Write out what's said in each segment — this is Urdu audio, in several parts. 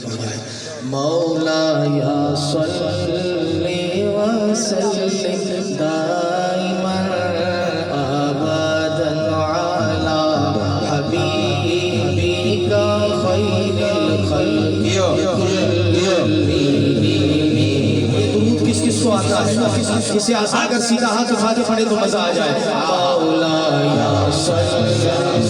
ختم ہو جائے. مولایا صلی وسلم دائما ابدا علی حبیبک خیر الخلق درود کس کس کو آتا ہے؟ کسی آسان کر سیدھا ہاتھ اٹھا کے پڑھے تو مزہ آ جائے. مولایا صلی وسلم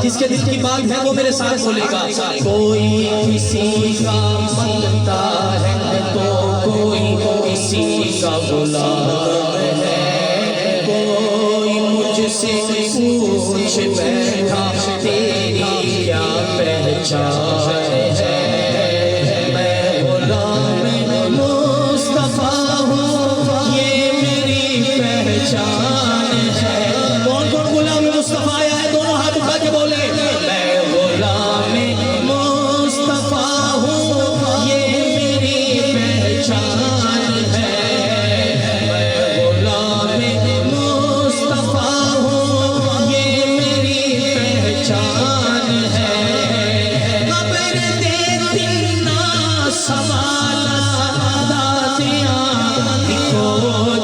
جس کے دل کی بات ہے وہ میرے ساتھ بولے گا. کوئی کسی کا مانگتا ہے تو کوئی کسی کا غلام ہے. کوئی مجھ سے پوچھ بیٹھا تیری کیا پہچان ہے. میں غلام مصطفیٰ ہوں یہ میری پہچان ہے. کون کون غلام مصطفیٰ آیا ہے؟ دونوں ہاتھ اٹھا کے بولے. میں غلام مصطفیٰ ہوں یہ میری پہچان ہے. میں غلام مصطفیٰ ہوں یہ میری پہچان ہے. قبر دیتی نا سوالات داتیاں کو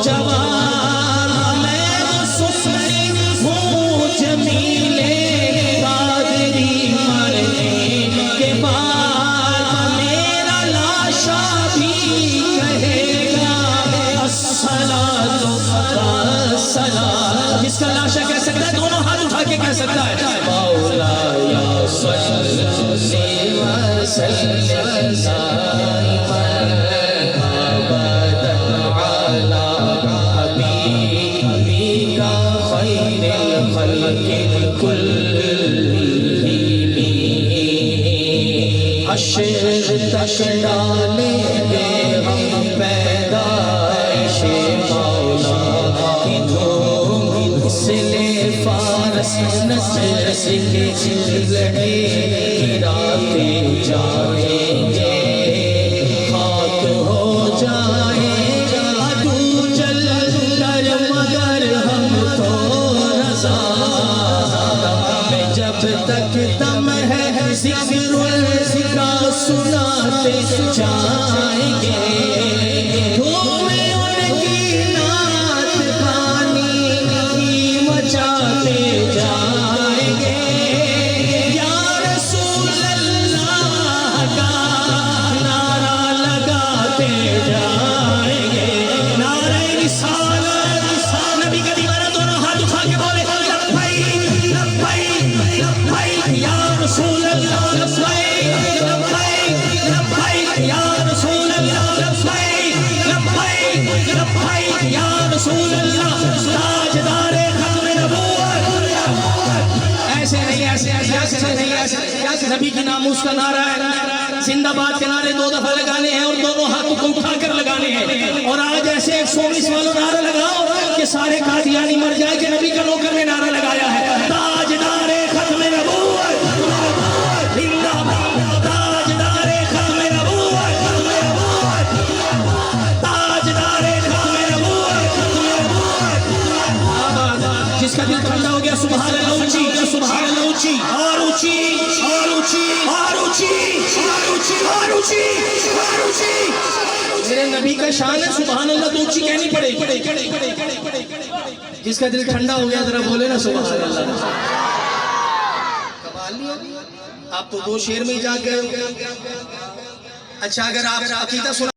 جواب. میں سسری ہوں جمیلے قادری مرنے کے بعد. میرا لاشا بھی کہے گا الصلاۃ والسلام. جس کا لاشا کہہ سکتا ہے دونوں ہاتھ اٹھا کے کہہ سکتا ہے. مولایا صلی وسلم دائما ابدا علی حبیبک خیر الخلق کلہم. حشر تک ڈالیں گے ہم پیدائش مولا کی دھوم. سلے فارس نسرس کے لڑے گراتے جائیں گے. خاک ہو جائیں عدو جل کر مگر ہم تو رضا. میں جب تک دم ہے ذکر کا سناتے جائیں گے. دھومیں ان کی نعت خوانی مچاتے جائیں گے. یا رسول اللہ کا نعرہ لگاتے جائیں گے. نعرہ رسالت نبی کا دیوانہ دونوں ہاتھ اٹھا کے بولے لبیک لبیک لبیک یا رسول اللہ. لبیک لبیک لبیک یا رسول اللہ. لبیک لبیک لبیک یا رسول اللہ. تاجدار ختم نبوت. ایسے نہیں ایسے نبی کی ناموس کا نعرہ ہے. زندہ باد کے نعرے 2 دفعہ لگانے ہیں اور دونوں ہاتھوں کو اٹھا کر لگانے ہیں. اور آج ایسے 119 والا نعرہ لگاؤ کہ سارے قادیانی مر جائے کہ نبی کا نوکر نے نعرہ لگایا ہے. تاجدار ختم نبوت. تاجدار ختم نبوت. تاجدار ختم نبوت. جس کا دل ٹھنڈا ہو گیا سبحان اللہ اونچی سبحان اللہ اونچی اور اونچی اور میرے نبی کا شان ہے سبحان اللہ تو اونچی کہنی پڑے گی. جس کا دل ٹھنڈا ہو گیا ذرا بولے نا سبحان اللہ. آپ تو 2 شعر میں ہی جا گئے. اچھا اگر آپ عقیدہ سنا